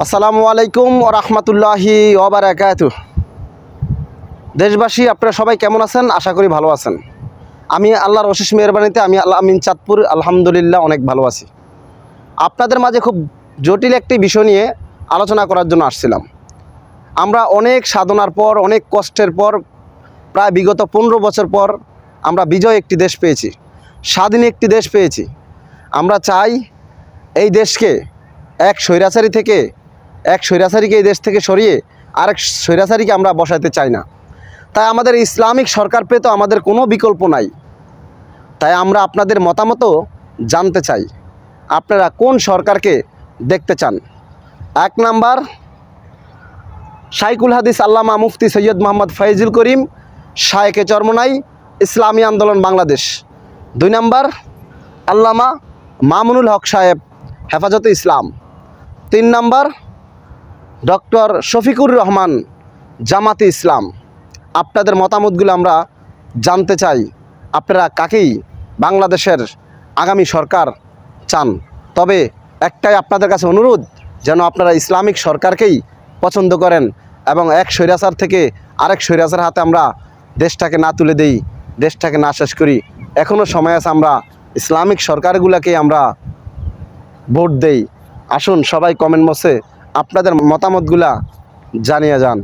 আসসালামু আলাইকুম ওয়া রাহমাতুল্লাহি ওয়া বারাকাতুহু। দেশবাসী, আপনারা সবাই কেমন আছেন? আশা করি ভালো আছেন। আমি আল্লাহর অশেষ মেহেরবানিতে আমি আল আমিন চাঁদপুর আলহামদুলিল্লাহ অনেক ভালো আছি। আপনাদের মাঝে খুব জটিল একটি বিষয় নিয়ে আলোচনা করার জন্য আসছিলাম। আমরা অনেক সাধনার পর, অনেক কষ্টের পর, প্রায় বিগত 15 বছর পর আমরা বিজয় একটি দেশ পেয়েছি, স্বাধীন একটি দেশ পেয়েছি। আমরা চাই এই দেশকে এক স্বৈরাচারীকে এই দেশ থেকে সরিয়ে আরেক স্বৈরাচারীকে আমরা বসাতে চাই না। তাই আমাদের ইসলামিক সরকার পেতে আমাদের কোনো বিকল্প নাই। তাই আমরা আপনাদের মতামতও জানতে চাই, আপনারা কোন সরকারকে দেখতে চান। 1 নাম্বার, শাইখুল হাদিস আল্লামা মুফতি সৈয়দ মোহাম্মদ ফয়জুল করিম, শায়েখে চরমনাই, ইসলামী আন্দোলন বাংলাদেশ। 2 নাম্বার, আল্লামা মামুনুল হক সাহেব, হেফাজতে ইসলাম। 3 নাম্বার, ডক্টর শফিকুর রহমান, জামাতে ইসলাম। আপনাদের মতামতগুলো আমরা জানতে চাই, আপনারা কাকেই বাংলাদেশের আগামী সরকার চান। তবে একটাই আপনাদের কাছে অনুরোধ, যেন আপনারা ইসলামিক সরকারকেই পছন্দ করেন এবং এক স্বৈরাচার থেকে আরেক স্বৈরাচার হাতে আমরা দেশটাকে না তুলে দেই, দেশটাকে না শেষ করি। এখনও সময় আছে, আমরা ইসলামিক সরকারগুলোকেই আমরা ভোট দেই। আসুন সবাই কমেন্ট বক্সে আপনাদের মতামতগুলা জানিয়ে যান।